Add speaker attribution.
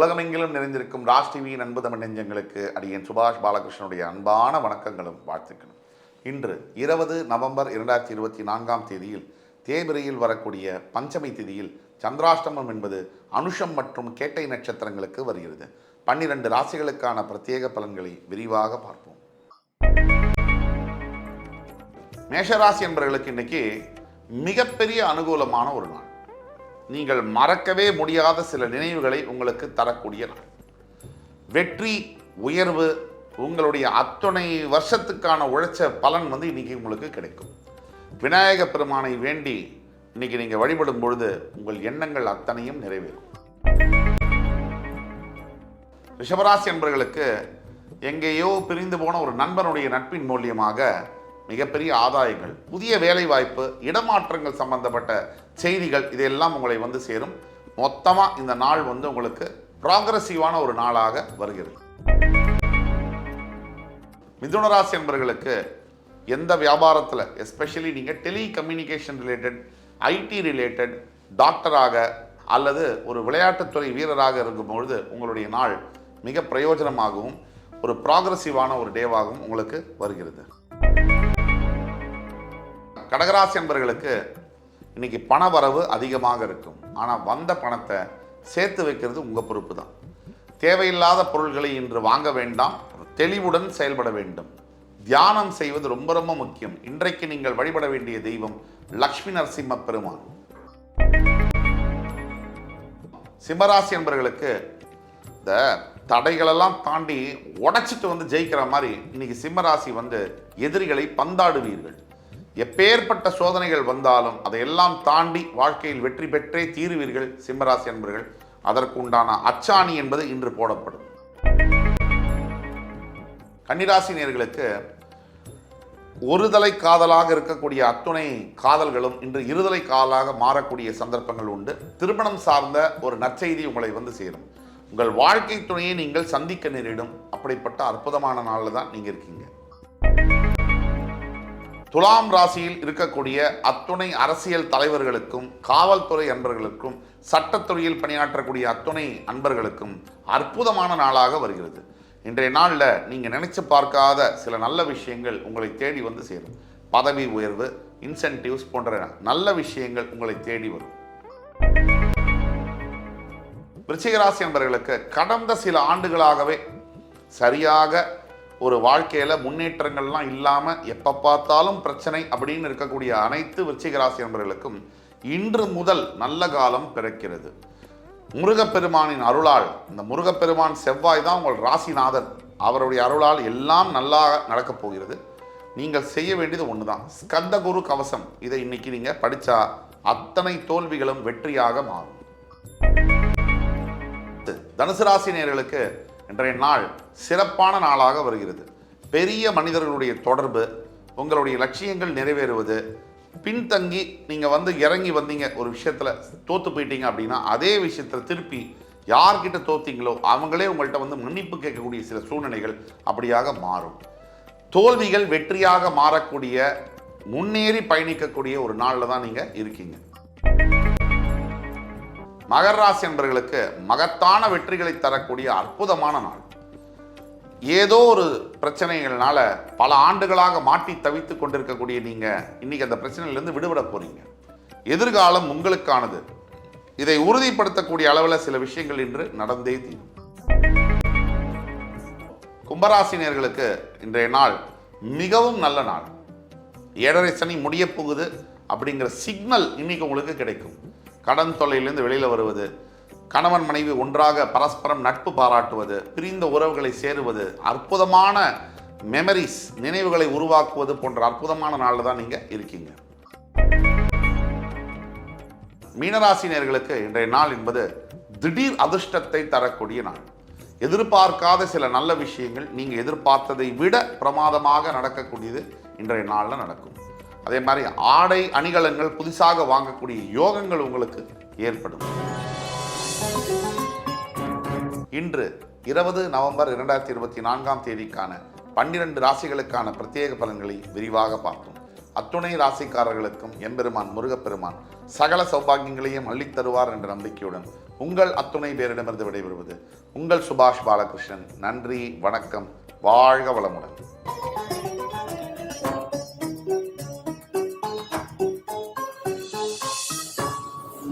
Speaker 1: உலகமெங்கிலும் நிறைந்திருக்கும் ராஜ் டிவியின் அன்பு தமிழ் நெஞ்சங்களுக்கு அடியேன் சுபாஷ் பாலகிருஷ்ணனுடைய அன்பான வணக்கங்களும் வாழ்த்துக்களும். இன்று 20 நவம்பர் 2024 தேதியில் தேய்பிரையில் வரக்கூடிய பஞ்சமி திதியில் சந்திராஷ்டமம் என்பது அனுஷம் மற்றும் கேட்டை நட்சத்திரங்களுக்கு வருகிறது. 12 ராசிகளுக்கான பிரத்யேக பலன்களை விரிவாக பார்ப்போம். மேஷராசி என்பவர்களுக்கு இன்னைக்கு மிகப்பெரிய அனுகூலமான ஒரு நாள். நீங்கள் மறக்கவே முடியாத சில நினைவுகளை உங்களுக்கு தரக்கூடிய நாள். வெற்றி, உயர்வு, உங்களுடைய அத்தனை வருஷத்துக்கான உழைச்ச பலன் இன்னைக்கு உங்களுக்கு கிடைக்கும். விநாயக பெருமானை வேண்டி இன்னைக்கு நீங்க வழிபடும் பொழுது உங்கள் எண்ணங்கள் அத்தனையும் நிறைவேறும். ரிஷபராசி என்பவர்களுக்கு எங்கேயோ பிரிந்து போன ஒரு நண்பனுடைய நட்பின் மூலியமாக மிகப்பெரிய ஆதாயங்கள், புதிய வேலை வாய்ப்பு, இடமாற்றங்கள் சம்பந்தப்பட்ட செய்திகள் இதெல்லாம் உங்களை சேரும். மொத்தமாக இந்த நாள் உங்களுக்கு ப்ராக்ரஸிவான ஒரு நாளாக வருகிறது. மிதுனராசி என்பவர்களுக்கு எந்த வியாபாரத்தில், எஸ்பெஷலி நீங்கள் டெலி கம்யூனிகேஷன் ரிலேட்டட், ஐடி ரிலேட்டட், டாக்டராக அல்லது ஒரு விளையாட்டுத்துறை வீரராக இருக்கும்பொழுது உங்களுடைய நாள் மிக பிரயோஜனமாகவும் ஒரு ப்ராக்ரஸிவான ஒரு டேவாகவும் உங்களுக்கு வருகிறது. கடகராசி என்பவர்களுக்கு இன்னைக்கு பண வரவு அதிகமாக இருக்கும். ஆனால் வந்த பணத்தை சேர்த்து வைக்கிறது உங்கள் பொறுப்பு தான். தேவையில்லாத பொருள்களை இன்று வாங்க வேண்டாம், தெளிவுடன் செயல்பட வேண்டும். தியானம் செய்வது ரொம்ப ரொம்ப முக்கியம். இன்றைக்கு நீங்கள் வழிபட வேண்டிய தெய்வம் லக்ஷ்மி நரசிம்ம பெருமான். சிம்மராசி என்பவர்களுக்கு இந்த தடைகளெல்லாம் தாண்டி உடைச்சிட்டு ஜெயிக்கிற மாதிரி இன்னைக்கு சிம்மராசி எதிரிகளை பந்தாடுவீர்கள். எப்பேற்பட்ட சோதனைகள் வந்தாலும் அதையெல்லாம் தாண்டி வாழ்க்கையில் வெற்றி பெற்றே தீருவீர்கள் சிம்மராசி என்பவர்கள். அதற்கு உண்டான அச்சாணி என்பது இன்று போடப்படும். கன்னிராசி நேயர்களுக்கு ஒருதலை காதலாக இருக்கக்கூடிய அத்துணை காதல்களும் இன்று இருதலை காதலாக மாறக்கூடிய சந்தர்ப்பங்கள் உண்டு. திருமணம் சார்ந்த ஒரு நற்செய்தி உங்களை சேரும். உங்கள் வாழ்க்கை துணையை நீங்கள் சந்திக்க நேரிடும். அப்படிப்பட்ட அற்புதமான நாளில் தான் நீங்கள் இருக்கீங்க. துலாம் ராசியில் இருக்கக்கூடிய அத்துணை அரசியல் தலைவர்களுக்கும், காவல்துறை அன்பர்களுக்கும், சட்டத்துறையில் பணியாற்றக்கூடிய அத்துணை அன்பர்களுக்கும் அற்புதமான நாளாக வருகிறது. இன்றைய நாளில் நீங்கள் நினைச்சு பார்க்காத சில நல்ல விஷயங்கள் உங்களை தேடி சேரும். பதவி உயர்வு, இன்சென்டிவ்ஸ் போன்ற நல்ல விஷயங்கள் உங்களை தேடி வரும். விருச்சிக ராசி என்பவர்களுக்கு கடந்த சில ஆண்டுகளாகவே சரியாக ஒரு வாழ்க்கையில் முன்னேற்றங்கள்லாம் இல்லாமல் எப்போ பார்த்தாலும் பிரச்சனை அப்படின்னு இருக்கக்கூடிய அனைத்து விருச்சிக ராசி என்பவர்களுக்கும் இன்று முதல் நல்ல காலம் பிறக்கிறது. முருகப்பெருமானின் அருளால், இந்த முருகப்பெருமான் செவ்வாய் தான் உங்கள் ராசிநாதன், அவருடைய அருளால் எல்லாம் நல்லா நடக்கப் போகிறது. நீங்கள் செய்ய வேண்டியது ஒன்று தான், ஸ்கந்த குரு கவசம். இதை இன்னைக்கு நீங்கள் படித்தா அத்தனை தோல்விகளும் வெற்றியாக மாறும். தனுசு ராசி நேயர்களுக்கு இன்றைய நாள் சிறப்பான நாளாக வருகிறது. பெரிய மனிதர்களுடைய தொடர்பு, உங்களுடைய லட்சியங்கள் நிறைவேறுவது, பின்தங்கி நீங்கள் இறங்கி வந்தீங்க ஒரு விஷயத்தில் தோற்று போயிட்டீங்க அப்படின்னா அதே விஷயத்தில் திருப்பி யார்கிட்ட தோத்தீங்களோ அவங்களே உங்கள்கிட்ட மன்னிப்பு கேட்கக்கூடிய சில சூழ்நிலைகள் அப்படியாக மாறும். தோல்விகள் வெற்றியாக மாறக்கூடிய, முன்னேறி பயணிக்கக்கூடிய ஒரு நாளில் தான் நீங்கள் இருக்கீங்க. மகர ராசி என்பவர்களுக்கு மகத்தான வெற்றிகளை தரக்கூடிய அற்புதமான நாள். ஏதோ ஒரு பிரச்சனைகள்னால பல ஆண்டுகளாக மாட்டி தவித்து கொண்டிருக்கக்கூடிய நீங்க இன்னைக்கு அந்த பிரச்சனையிலிருந்து விடுபட போறீங்க. எதிர்காலம் உங்களுக்கானது. இதை உறுதிப்படுத்தக்கூடிய அளவில் சில விஷயங்கள் இன்று நடந்தே தீரும். கும்பராசினியர்களுக்கு இன்றைய நாள் மிகவும் நல்ல நாள். 7.5 சனி முடிய போகுது அப்படிங்கிற சிக்னல் இன்னைக்கு உங்களுக்கு கிடைக்கும். கடன் தொல்லையிலிருந்து வெளியில் வருவது, கணவன் மனைவி ஒன்றாக பரஸ்பரம் நட்பு பாராட்டுவது, பிரிந்த உறவுகளை சேருவது, அற்புதமான மெமரிஸ், நினைவுகளை உருவாக்குவது போன்ற அற்புதமான நாளில் தான் நீங்கள் இருக்கீங்க. மீனராசினியர்களுக்கு இன்றைய நாள் என்பது திடீர் அதிர்ஷ்டத்தை தரக்கூடிய நாள். எதிர்பார்க்காத சில நல்ல விஷயங்கள் நீங்கள் எதிர்பார்த்ததை விட பிரமாதமாக நடக்கக்கூடியது இன்றைய நாளில் நடக்கும். அதே மாதிரி ஆடை அணிகலன்கள் புதுசாக வாங்கக்கூடிய யோகங்கள் உங்களுக்கு ஏற்படும். இன்று 20 நவம்பர் 2024 தேதிக்கான 12 ராசிகளுக்கான பிரத்யேக பலன்களை விரிவாக பார்த்தோம். அத்துணை ராசிக்காரர்களுக்கும் எம்பெருமான் முருகப்பெருமான் சகல சௌபாகியங்களையும் அள்ளித் தருவார் என்ற நம்பிக்கையுடன் உங்கள் அத்துணை பேரிடமிருந்து விடைபெறுவது உங்கள் சுபாஷ் பாலகிருஷ்ணன். நன்றி, வணக்கம், வாழ்க வளமுடன்.